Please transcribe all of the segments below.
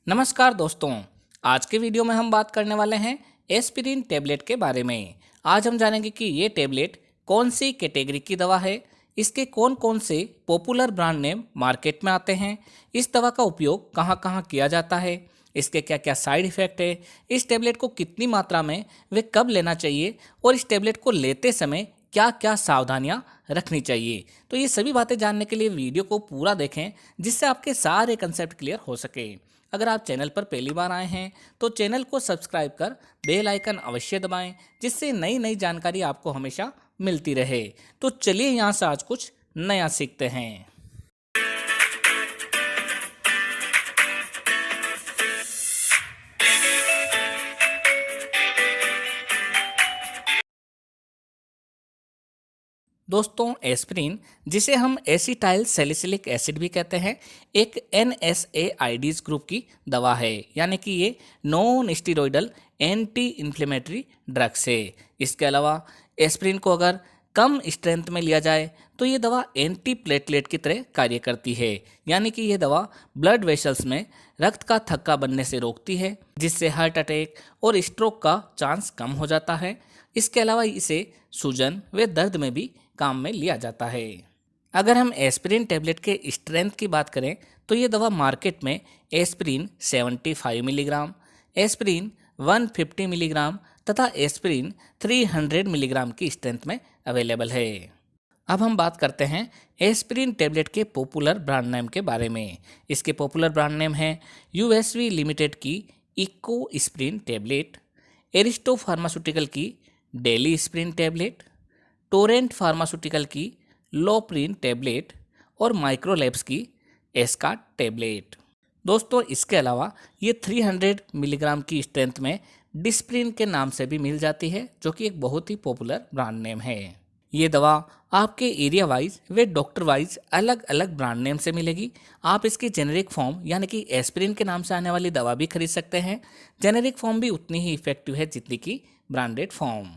नमस्कार दोस्तों। आज के वीडियो में हम बात करने वाले हैं एस्पिरिन टेबलेट के बारे में। आज हम जानेंगे कि ये टेबलेट कौन सी कैटेगरी की दवा है, इसके कौन कौन से पॉपुलर ब्रांड नेम मार्केट में आते हैं, इस दवा का उपयोग कहाँ कहाँ किया जाता है, इसके क्या क्या साइड इफ़ेक्ट है, इस टेबलेट को कितनी मात्रा में वे कब लेना चाहिए और इस टेबलेट को लेते समय क्या क्या सावधानियां रखनी चाहिए। तो ये सभी बातें जानने के लिए वीडियो को पूरा देखें, जिससे आपके सारे कंसेप्ट क्लियर हो सके। अगर आप चैनल पर पहली बार आए हैं तो चैनल को सब्सक्राइब कर बेल आइकन अवश्य दबाएं, जिससे नई नई जानकारी आपको हमेशा मिलती रहे। तो चलिए यहाँ से आज कुछ नया सीखते हैं। दोस्तों, एस्पिरिन, जिसे हम एसिटाइल सैलिसिलिक एसिड भी कहते हैं, एक NSAIDs ग्रुप की दवा है, यानी कि ये non steroidal anti inflammatory drugs है। इसके अलावा एस्पिरिन को अगर कम स्ट्रेंथ में लिया जाए तो ये दवा एंटी प्लेटलेट की तरह कार्य करती है, यानी कि ये दवा ब्लड वेसल्स में रक्त का थक्का बनने से रोकती है, जिससे हार्ट अटैक और स्ट्रोक का चांस कम हो जाता है। इसके अलावा इसे सूजन व दर्द में भी काम में लिया जाता है। अगर हम एस्पिरिन टेबलेट के स्ट्रेंथ की बात करें तो ये दवा मार्केट में एस्पिरिन 75 मिलीग्राम, एस्पिरिन 150 मिलीग्राम तथा एस्पिरिन 300 मिलीग्राम की स्ट्रेंथ में अवेलेबल है। अब हम बात करते हैं एस्पिरिन टेबलेट के पॉपुलर ब्रांड नेम के बारे में। इसके पॉपुलर ब्रांड नेम है USV लिमिटेड की eco aspirin tablet, Aristo pharmaceutical की daily aspirin tablet, Torrent pharmaceutical की लोप्रिन टेबलेट और माइक्रोलैब्स की एस्का टेबलेट। दोस्तों, इसके अलावा ये 300 मिलीग्राम की स्ट्रेंथ में डिस्प्रिन के नाम से भी मिल जाती है, जो कि एक बहुत ही पॉपुलर ब्रांड नेम है। ये दवा आपके एरिया वाइज व डॉक्टर वाइज अलग अलग ब्रांड नेम से मिलेगी। आप इसकी जेनेरिक फॉर्म यानी कि एस्पिरिन के नाम से आने वाली दवा भी खरीद सकते हैं। जेनेरिक फॉर्म भी उतनी ही इफेक्टिव है जितनी की ब्रांडेड फॉर्म।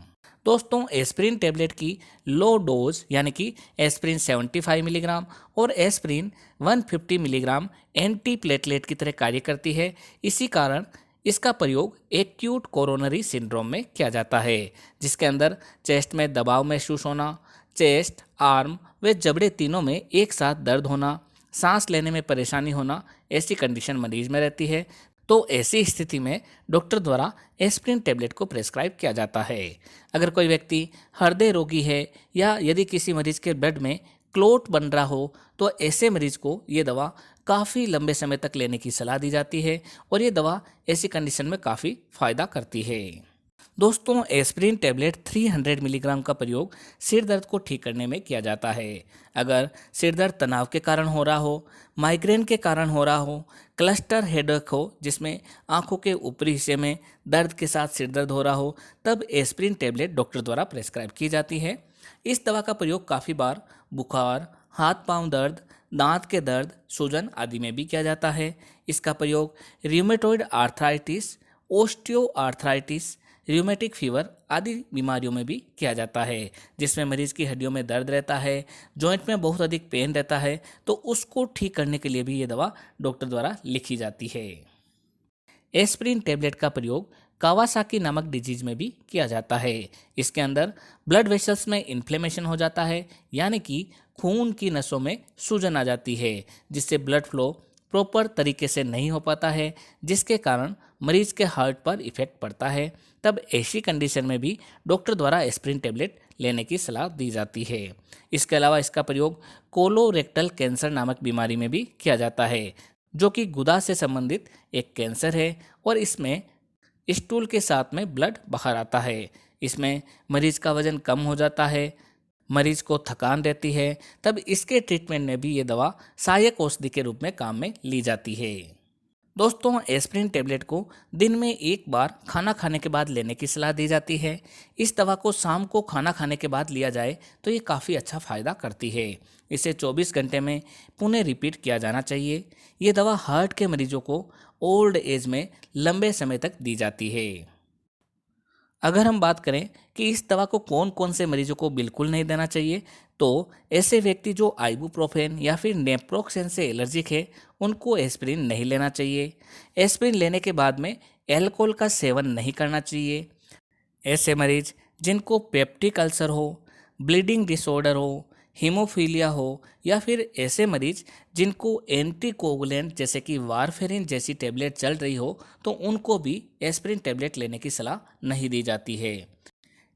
दोस्तों, एस्पिरिन टेबलेट की लो डोज यानी कि एस्पिरिन 75 मिलीग्राम और एस्पिरिन 150 मिलीग्राम एंटी प्लेटलेट की तरह कार्य करती है। इसी कारण इसका प्रयोग एक्यूट कोरोनरी सिंड्रोम में किया जाता है, जिसके अंदर चेस्ट में दबाव महसूस होना, चेस्ट, आर्म व जबड़े तीनों में एक साथ दर्द होना, सांस लेने में परेशानी होना, ऐसी कंडीशन मरीज में रहती है। तो ऐसी स्थिति में डॉक्टर द्वारा एस्पिरिन टेबलेट को प्रेस्क्राइब किया जाता है। अगर कोई व्यक्ति हृदय रोगी है या यदि किसी मरीज के ब्लड में क्लोट बन रहा हो तो ऐसे मरीज को ये दवा काफ़ी लंबे समय तक लेने की सलाह दी जाती है और ये दवा ऐसी कंडीशन में काफ़ी फायदा करती है। दोस्तों, एस्पिरिन टेबलेट 300 मिलीग्राम का प्रयोग सिर दर्द को ठीक करने में किया जाता है। अगर सिर दर्द तनाव के कारण हो रहा हो, माइग्रेन के कारण हो रहा हो, क्लस्टर हेडेक हो जिसमें आंखों के ऊपरी हिस्से में दर्द के साथ सिर दर्द हो रहा हो, तब एस्पिरिन टेबलेट डॉक्टर द्वारा प्रेस्क्राइब की जाती है। इस दवा का प्रयोग काफ़ी बार बुखार, हाथ पांव दर्द, दांत के दर्द, सूजन आदि में भी किया जाता है। इसका प्रयोग रियूमेटॉइड आर्थराइटिस, ओस्टियो आर्थराइटिस, रियूमेटिक फीवर आदि बीमारियों में भी किया जाता है, जिसमें मरीज की हड्डियों में दर्द रहता है, जॉइंट में बहुत अधिक पेन रहता है, तो उसको ठीक करने के लिए भी ये दवा डॉक्टर द्वारा लिखी जाती है। एस्पिरिन टेबलेट का प्रयोग कावासाकी नामक डिजीज में भी किया जाता है। इसके अंदर ब्लड वेसल्स में इन्फ्लेमेशन हो जाता है, यानी कि खून की नसों में सूजन आ जाती है, जिससे ब्लड फ्लो प्रॉपर तरीके से नहीं हो पाता है, जिसके कारण मरीज के हार्ट पर इफेक्ट पड़ता है। तब ऐसी कंडीशन में भी डॉक्टर द्वारा एस्पिरिन टेबलेट लेने की सलाह दी जाती है। इसके अलावा इसका प्रयोग कोलोरेक्टल कैंसर नामक बीमारी में भी किया जाता है, जो कि गुदा से संबंधित एक कैंसर है और इसमें स्टूल के साथ में ब्लड बाहर आता है। इसमें मरीज का वजन कम हो जाता है, मरीज को थकान रहती है, तब इसके ट्रीटमेंट में भी ये दवा सहायक औषधि के रूप में काम में ली जाती है। दोस्तों, एस्पिरिन टेबलेट को दिन में एक बार खाना खाने के बाद लेने की सलाह दी जाती है। इस दवा को शाम को खाना खाने के बाद लिया जाए तो ये काफ़ी अच्छा फ़ायदा करती है। इसे 24 घंटे में पुनः रिपीट किया जाना चाहिए। ये दवा हार्ट के मरीजों को ओल्ड एज में लंबे समय तक दी जाती है। अगर हम बात करें कि इस दवा को कौन कौन से मरीजों को बिल्कुल नहीं देना चाहिए, तो ऐसे व्यक्ति जो आइबुप्रोफेन या फिर नेप्रोक्सेन से एलर्जिक है उनको एस्पिरिन नहीं लेना चाहिए। एस्पिरिन लेने के बाद में अल्कोहल का सेवन नहीं करना चाहिए। ऐसे मरीज जिनको पेप्टिक अल्सर हो, ब्लीडिंग डिसऑर्डर हो, हीमोफीलिया हो, या फिर ऐसे मरीज जिनको एंटीकोगुलेंट जैसे कि वारफेरिन जैसी टेबलेट चल रही हो, तो उनको भी एस्पिरिन टेबलेट लेने की सलाह नहीं दी जाती है।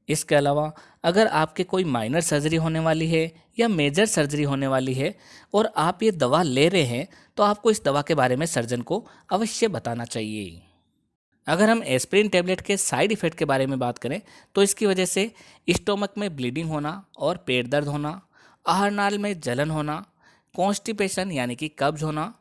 इसके अलावा अगर आपके कोई माइनर सर्जरी होने वाली है या मेजर सर्जरी होने वाली है और आप ये दवा ले रहे हैं, तो आपको इस दवा के बारे में सर्जन को अवश्य बताना चाहिए। अगर हम एस्पिरिन टेबलेट के साइड इफ़ेक्ट के बारे में बात करें, तो इसकी वजह से स्टोमक में ब्लीडिंग होना और पेट दर्द होना, आहार नाल में जलन होना, कॉन्स्टिपेशन यानी कि कब्ज होना,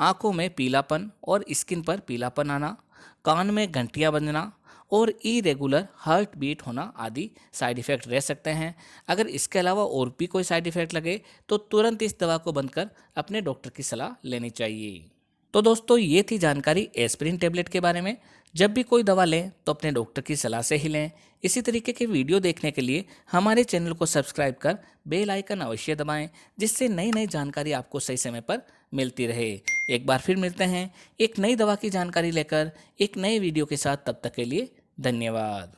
आंखों में पीलापन और स्किन पर पीलापन आना, कान में घंटियां बजना और इरेगुलर हार्ट बीट होना आदि साइड इफ़ेक्ट रह सकते हैं। अगर इसके अलावा और भी कोई साइड इफ़ेक्ट लगे तो तुरंत इस दवा को बंद कर अपने डॉक्टर की सलाह लेनी चाहिए। तो दोस्तों, ये थी जानकारी एस्पिरिन टेबलेट के बारे में। जब भी कोई दवा लें तो अपने डॉक्टर की सलाह से ही लें। इसी तरीके के वीडियो देखने के लिए हमारे चैनल को सब्सक्राइब कर बेल आइकन अवश्य दबाएं, जिससे नई नई जानकारी आपको सही समय पर मिलती रहे। एक बार फिर मिलते हैं एक नई दवा की जानकारी लेकर एक नए वीडियो के साथ। तब तक के लिए धन्यवाद।